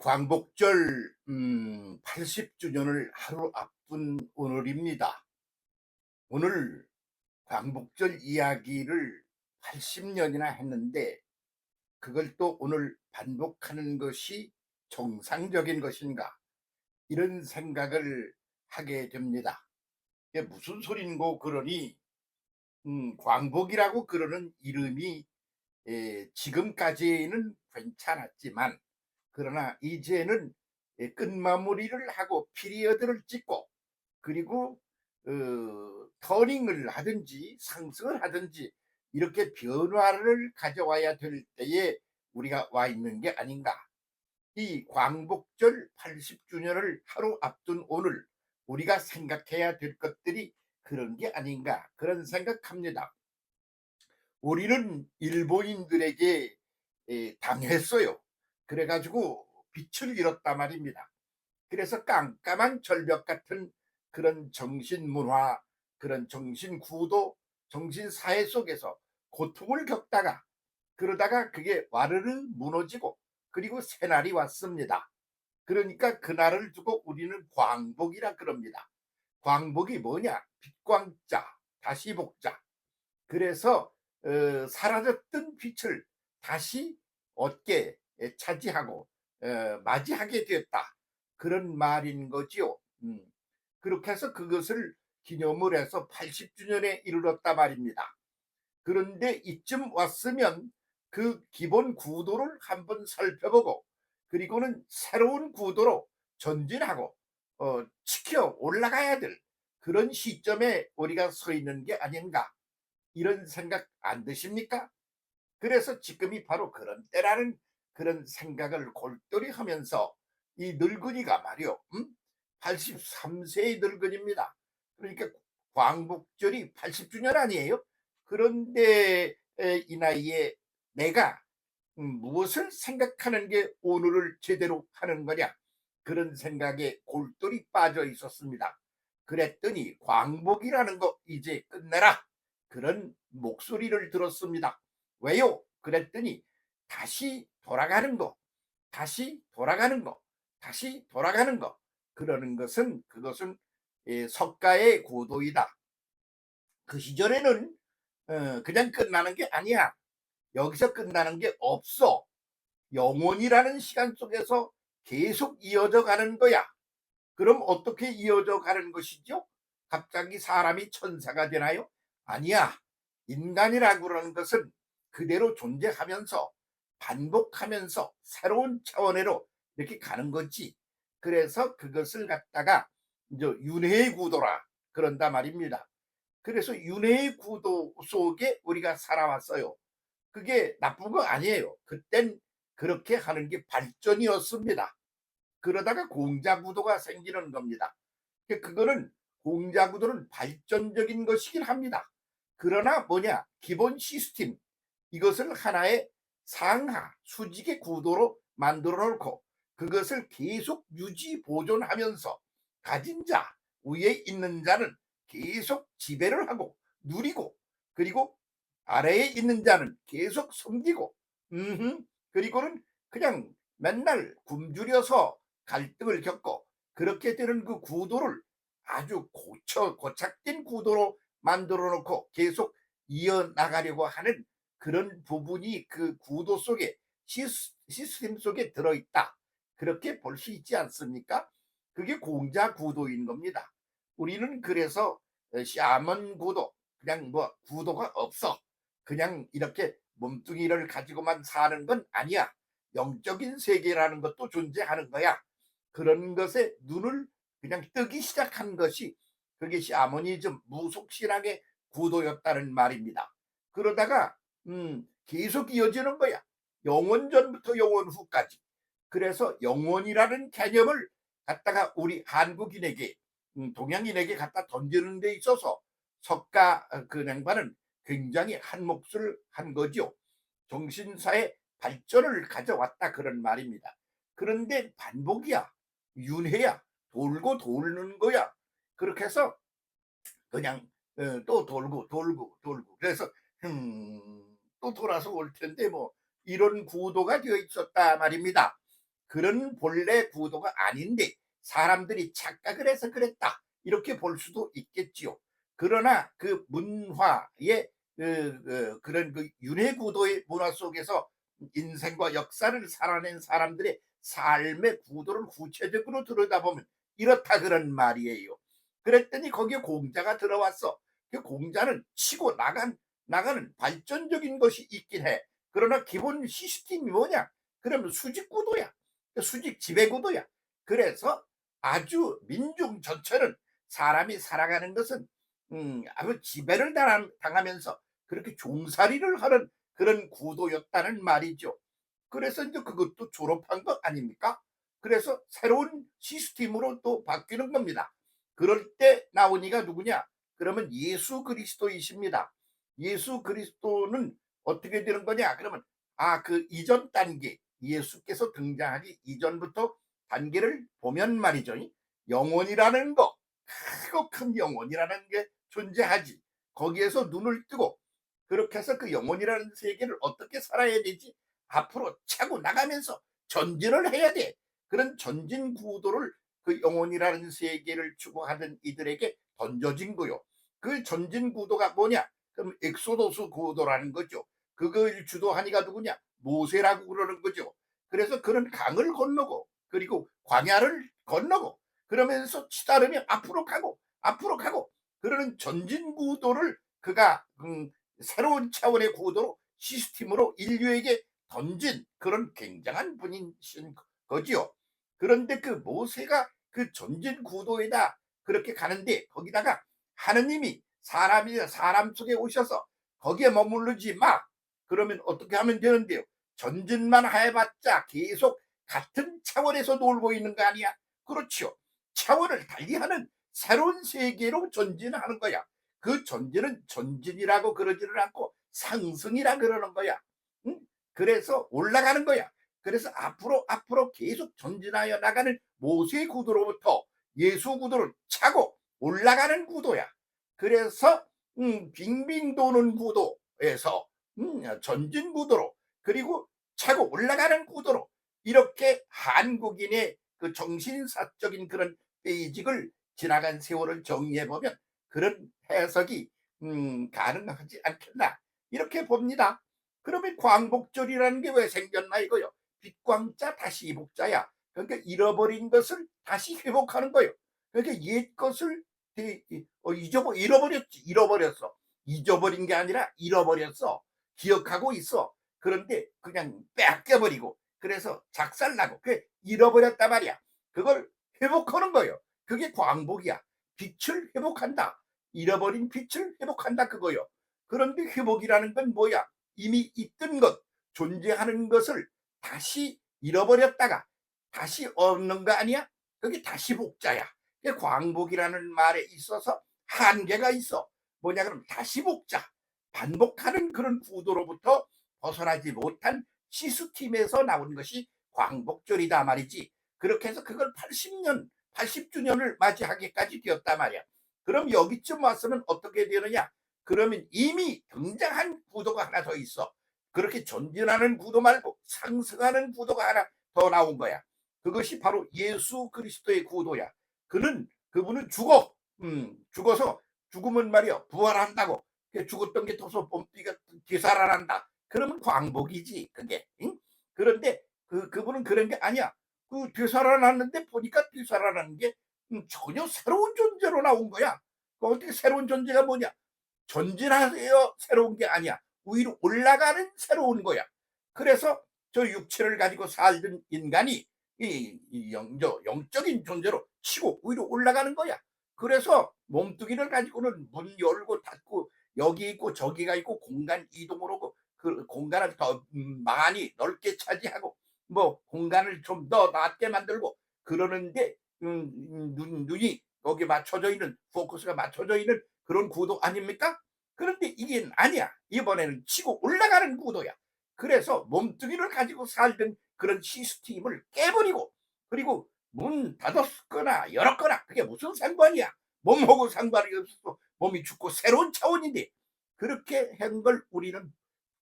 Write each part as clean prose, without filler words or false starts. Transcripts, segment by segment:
광복절 80주년을 하루 앞둔 오늘입니다. 오늘 광복절 이야기를 80년이나 했는데 그걸 또 오늘 반복하는 것이 정상적인 것인가, 이런 생각을 하게 됩니다. 이게 무슨 소린고 그러니, 광복이라고 그러는 이름이 지금까지는 괜찮았지만, 그러나 이제는 끝마무리를 하고 피리어드를 찍고, 그리고 터닝을 하든지 상승을 하든지 이렇게 변화를 가져와야 될 때에 우리가 와 있는 게 아닌가. 이 광복절 80주년을 하루 앞둔 오늘 우리가 생각해야 될 것들이 그런 게 아닌가, 그런 생각합니다. 우리는 일본인들에게 당했어요. 그래가지고 빛을 잃었단 말입니다. 그래서 깜깜한 절벽 같은 그런 정신문화, 그런 정신구도, 정신사회 속에서 고통을 겪다가, 그러다가 그게 와르르 무너지고 그리고 새날이 왔습니다. 그러니까 그날을 두고 우리는 광복이라 그럽니다. 광복이 뭐냐? 빛광자, 다시 복자. 그래서 사라졌던 빛을 다시 얻게 차지하고 맞이하게 되었다, 그런 말인 거지요. 그렇게 해서 그것을 기념을 해서 80주년에 이르렀다 말입니다. 그런데 이쯤 왔으면 그 기본 구도를 한번 살펴보고, 그리고는 새로운 구도로 전진하고 지켜 올라가야 될 그런 시점에 우리가 서 있는 게 아닌가, 이런 생각 안 드십니까? 그래서 지금이 바로 그런 때라는 그런 생각을 골똘히 하면서, 이 늙은이가 말이요, 83세의 늙은입니다. 그러니까 광복절이 80주년 아니에요? 그런데 이 나이에 내가 무엇을 생각하는 게 오늘을 제대로 하는 거냐, 그런 생각에 골똘히 빠져 있었습니다. 그랬더니 광복이라는 거 이제 끝내라, 그런 목소리를 들었습니다. 왜요? 그랬더니 다시 돌아가는 거, 다시 돌아가는 거, 다시 돌아가는 거, 그러는 것은, 그것은 석가의 고도이다. 그 시절에는 그냥 끝나는 게 아니야. 여기서 끝나는 게 없어. 영원이라는 시간 속에서 계속 이어져 가는 거야. 그럼 어떻게 이어져 가는 것이죠? 갑자기 사람이 천사가 되나요? 아니야. 인간이라고 하는 것은 그대로 존재하면서 반복하면서 새로운 차원으로 이렇게 가는 거지. 그래서 그것을 갖다가 이제 윤회의 구도라 그런다 말입니다. 그래서 윤회의 구도 속에 우리가 살아왔어요. 그게 나쁜 거 아니에요. 그땐 그렇게 하는 게 발전이었습니다. 그러다가 공자구도가 생기는 겁니다. 그거는, 공자구도는 발전적인 것이긴 합니다. 그러나 뭐냐, 기본 시스템, 이것을 하나의 상하 수직의 구도로 만들어 놓고 그것을 계속 유지 보존하면서 가진 자, 위에 있는 자는 계속 지배를 하고 누리고, 그리고 아래에 있는 자는 계속 섬기고, 그리고는 그냥 맨날 굶주려서 갈등을 겪고, 그렇게 되는 그 구도를 아주 고착된 구도로 만들어 놓고 계속 이어나가려고 하는 그런 부분이 그 구도 속에, 시스템 속에 들어있다, 그렇게 볼 수 있지 않습니까? 그게 공자 구도인 겁니다. 우리는 그래서 샤먼 구도, 그냥 뭐 구도가 없어, 그냥 이렇게 몸뚱이를 가지고만 사는 건 아니야, 영적인 세계라는 것도 존재하는 거야. 그런 것에 눈을 그냥 뜨기 시작한 것이, 그게 샤머니즘, 무속신앙의 구도였다는 말입니다. 그러다가 계속 이어지는 거야. 영원 전부터 영원 후까지. 그래서 영원이라는 개념을 갖다가 우리 한국인에게, 동양인에게 갖다 던지는 데 있어서 석가 그 양반은 굉장히 한 몫을 한 거죠. 정신사의 발전을 가져왔다, 그런 말입니다. 그런데 반복이야, 윤회야, 돌고 도는 거야. 그렇게 해서 그냥 또 돌고 돌고 돌고, 그래서 또 돌아서 올 텐데 뭐, 이런 구도가 되어 있었다 말입니다. 그런 본래 구도가 아닌데 사람들이 착각을 해서 그랬다, 이렇게 볼 수도 있겠지요. 그러나 그 문화의 그런 그 윤회 구도의 문화 속에서 인생과 역사를 살아낸 사람들의 삶의 구도를 구체적으로 들여다보면 이렇다, 그런 말이에요. 그랬더니 거기에 공자가 들어왔어. 그 공자는 치고 나가는 발전적인 것이 있긴 해. 그러나 기본 시스템이 뭐냐? 그러면 수직 구도야. 수직 지배 구도야. 그래서 아주 민중 전체는, 사람이 살아가는 것은 아주 지배를 당하면서 그렇게 종살이를 하는 그런 구도였다는 말이죠. 그래서 이제 그것도 졸업한 것 아닙니까? 그래서 새로운 시스템으로 또 바뀌는 겁니다. 그럴 때 나오니가 누구냐? 그러면 예수 그리스도이십니다. 예수 그리스도는 어떻게 되는 거냐? 그러면 그 이전 단계, 예수께서 등장하기 이전부터 단계를 보면 말이죠. 영혼이라는 거, 크고 큰 영혼이라는 게 존재하지. 거기에서 눈을 뜨고 그렇게 해서 그 영혼이라는 세계를 어떻게 살아야 되지? 앞으로 차고 나가면서 전진을 해야 돼. 그런 전진 구도를 그 영혼이라는 세계를 추구하는 이들에게 던져진 거요. 그 전진 구도가 뭐냐? 그럼 엑소도스 구도라는 거죠. 그걸 주도하니가 누구냐? 모세라고 그러는 거죠. 그래서 그런 강을 건너고 그리고 광야를 건너고 그러면서 치다르며 앞으로 가고 그러는 전진 구도를 그가 새로운 차원의 구도로 시스템으로 인류에게 던진 그런 굉장한 분이신 거지요. 그런데 그 모세가 그 전진 구도에다 그렇게 가는데 거기다가 하느님이 사람 속에 오셔서 거기에 머무르지 마. 그러면 어떻게 하면 되는데요? 전진만 해봤자 계속 같은 차원에서 놀고 있는 거 아니야? 그렇죠. 차원을 달리하는 새로운 세계로 전진하는 거야. 그 전진은 전진이라고 그러지를 않고 상승이라 그러는 거야. 응? 그래서 올라가는 거야. 그래서 앞으로 계속 전진하여 나가는 모세 구도로부터 예수 구도를 차고 올라가는 구도야. 그래서 빙빙 도는 구도에서 전진 구도로 그리고 차고 올라가는 구도로 이렇게 한국인의 그 정신사적인 그런 베이직을 지나간 세월을 정리해 보면 그런 해석이 가능하지 않겠나 이렇게 봅니다. 그러면 광복절이라는 게 왜 생겼나 이거요. 빛광자 다시 복자야. 그러니까 잃어버린 것을 다시 회복하는 거예요. 그러니까 옛 것을 잃어버렸어. 잊어버린 게 아니라 잃어버렸어. 기억하고 있어. 그런데 그냥 뺏겨버리고 그래서 작살나고 그 잃어버렸단 말이야. 그걸 회복하는 거예요. 그게 광복이야. 빛을 회복한다. 잃어버린 빛을 회복한다 그거요. 그런데 회복이라는 건 뭐야? 이미 있던 것, 존재하는 것을 다시 잃어버렸다가 다시 얻는 거 아니야? 그게 다시 복자야. 광복이라는 말에 있어서 한계가 있어. 뭐냐 그러면 다시 복자, 반복하는 그런 구도로부터 벗어나지 못한 시스템에서 나온 것이 광복절이다 말이지. 그렇게 해서 그걸 80주년을 맞이하기까지 되었단 말이야. 그럼 여기쯤 와서는 어떻게 되느냐? 그러면 이미 등장한 구도가 하나 더 있어. 그렇게 전진하는 구도 말고 상승하는 구도가 하나 더 나온 거야. 그것이 바로 예수 그리스도의 구도야. 그분은 죽어서 죽으면 말이야 부활한다고. 죽었던 게 더서 몸띠가 되살아난다. 그러면 광복이지 그게. 응? 그런데 그분은 그런 게 아니야. 그 되살아났는데 보니까 되살아나는 게 전혀 새로운 존재로 나온 거야. 그 어떻게 새로운 존재가 뭐냐? 전진하세요 새로운 게 아니야. 위로 올라가는 새로운 거야. 그래서 저 육체를 가지고 살던 인간이 이 영적인 존재로 치고 위로 올라가는 거야. 그래서 몸뚱이를 가지고는 문 열고 닫고 여기 있고 저기가 있고 공간 이동을 하고 그 공간을 더 많이 넓게 차지하고 뭐 공간을 좀 더 낮게 만들고 그러는데 눈이 거기에 맞춰져 있는 포커스가 맞춰져 있는 그런 구도 아닙니까? 그런데 이게 아니야. 이번에는 치고 올라가는 구도야. 그래서 몸뚱이를 가지고 살던 그런 시스템을 깨버리고 그리고 문 닫았거나 열었거나 그게 무슨 상관이야. 몸하고 상관이 없어. 몸이 죽고 새로운 차원인데 그렇게 한 걸 우리는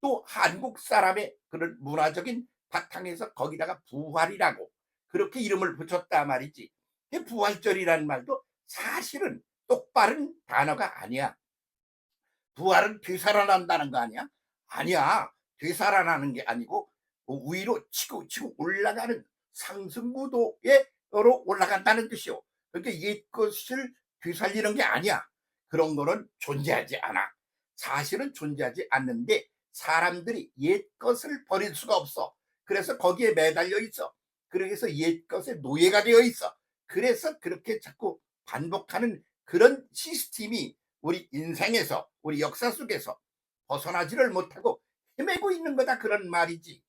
또 한국 사람의 그런 문화적인 바탕에서 거기다가 부활이라고 그렇게 이름을 붙였다 말이지. 부활절이라는 말도 사실은 똑바른 단어가 아니야. 부활은 되살아난다는 거 아니야? 아니야. 되살아나는 게 아니고 위로 치고 올라가는 상승구도로 올라간다는 뜻이요. 그러니까 옛것을 되살리는 게 아니야. 그런 거는 존재하지 않아. 사실은 존재하지 않는데 사람들이 옛것을 버릴 수가 없어. 그래서 거기에 매달려 있어. 그래서 옛것의 노예가 되어 있어. 그래서 그렇게 자꾸 반복하는 그런 시스템이 우리 인생에서 우리 역사 속에서 벗어나지를 못하고 헤매고 있는 거다, 그런 말이지.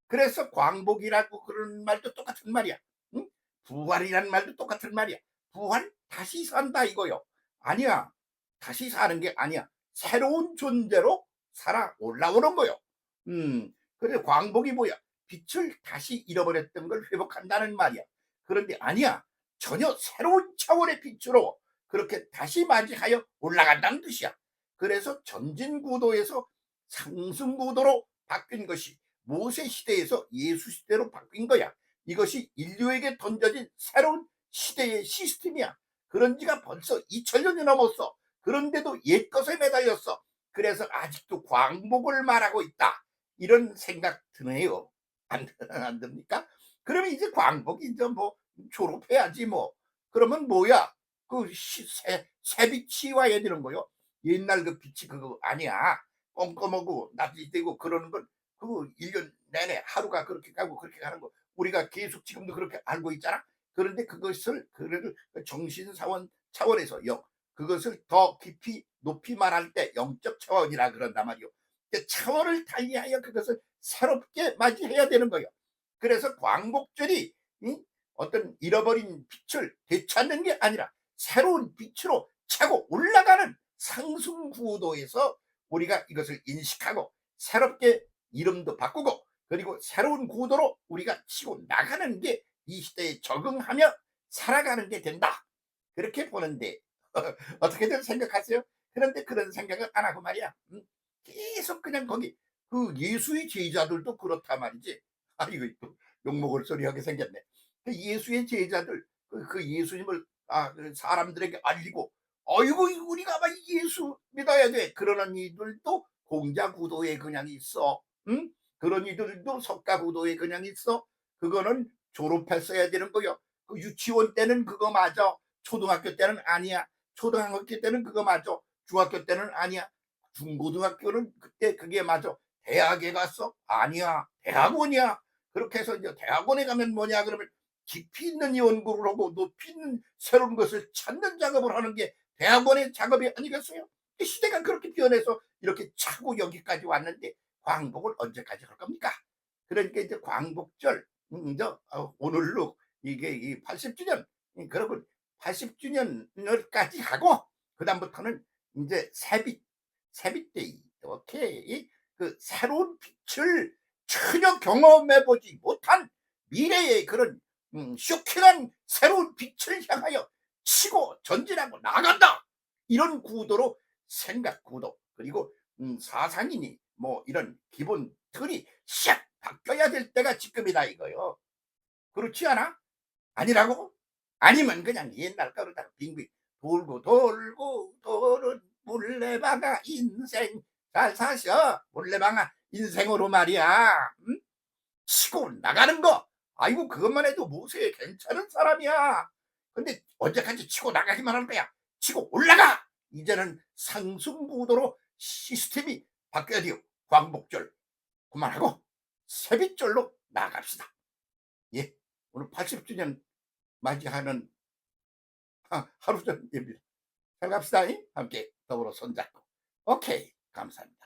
그래서 광복이라고 그런 말도 똑같은 말이야. 응? 부활이라는 말도 똑같은 말이야. 부활, 다시 산다 이거요. 아니야. 다시 사는 게 아니야. 새로운 존재로 살아 올라오는 거요. 그래 광복이 뭐야? 빛을 다시 잃어버렸던 걸 회복한다는 말이야. 그런데 아니야. 전혀 새로운 차원의 빛으로 그렇게 다시 맞이하여 올라간다는 뜻이야. 그래서 전진 구도에서 상승 구도로 바뀐 것이 모세 시대에서 예수 시대로 바뀐 거야. 이것이 인류에게 던져진 새로운 시대의 시스템이야. 그런 지가 벌써 2000년이 넘었어. 그런데도 옛것에 매달렸어. 그래서 아직도 광복을 말하고 있다. 이런 생각 드네요. 안 듭니까? 그러면 이제 광복이 이제 뭐 졸업해야지 뭐. 그러면 뭐야? 그 새빛이 와야 되는 거요. 옛날 그 빛이 그거 아니야. 껌껌하고 낮이 되고 그러는 건 그거 1년 내내 하루가 그렇게 가고 그렇게 가는 거 우리가 계속 지금도 그렇게 알고 있잖아. 그런데 그것을 그래도 정신사원 차원에서 그것을 더 깊이 높이 말할 때 영적 차원이라 그런단 말이요. 차원을 달리하여 그것을 새롭게 맞이해야 되는 거예요. 그래서 광복절이 어떤 잃어버린 빛을 되찾는 게 아니라 새로운 빛으로 차고 올라가는 상승 구도에서 우리가 이것을 인식하고 새롭게 이름도 바꾸고 그리고 새로운 구도로 우리가 치고 나가는 게 이 시대에 적응하며 살아가는 게 된다. 그렇게 보는데 어떻게들 생각하세요? 그런데 그런 생각을 안 하고 말이야. 계속 그냥 거기 그 예수의 제자들도 그렇단 말이지. 아 이거 또 욕먹을 소리 하게 생겼네. 그 예수의 제자들 그 예수님을 그 사람들에게 알리고 어이구 우리가 막 예수 믿어야 돼 그러는 이들도 공자 구도에 그냥 있어. 응? 그런 이들도 석가 구도에 그냥 있어. 그거는 졸업했어야 되는 거요. 그 유치원 때는 그거 맞아. 초등학교 때는 아니야. 초등학교 때는 그거 맞아. 중학교 때는 아니야. 중고등학교는 그때 그게 맞아. 대학에 갔어? 아니야. 대학원이야. 그렇게 해서 이제 대학원에 가면 뭐냐 그러면 깊이 있는 연구를 하고 높이 있는 새로운 것을 찾는 작업을 하는 게 대학원의 작업이 아니겠어요? 시대가 그렇게 변해서 이렇게 차고 여기까지 왔는데 광복을 언제까지 할 겁니까? 그러니까 이제 광복절 오늘로 이게 이 80주년 그러고 80주년을까지 하고 그다음부터는 이제 세빛데이 오케이 그 새로운 빛을 전혀 경험해 보지 못한 미래의 그런 쇼킹한 새로운 빛을 향하여 치고 전진하고 나간다 이런 구도로 생각 구도 그리고 사상이니 뭐 이런 기본 틀이 샥 바뀌어야 될 때가 지금이다 이거요. 그렇지 않아? 아니라고? 아니면 그냥 옛날 거로다가 빙빙 돌고 돌고 도는 물레방아 인생 잘 사셔 물레방아 인생으로 말이야. 응? 치고 나가는 거 아이고 그것만 해도 모세 괜찮은 사람이야. 근데 언제까지 치고 나가기만 하는 거야. 치고 올라가. 이제는 상승구도로 시스템이 바뀌어야 돼요. 광복절 그만하고 세빛절로 나갑시다. 예, 오늘 80주년 맞이하는 하루 전입니다. 잘 갑시다. 함께 더불어 손잡고. 오케이, 감사합니다.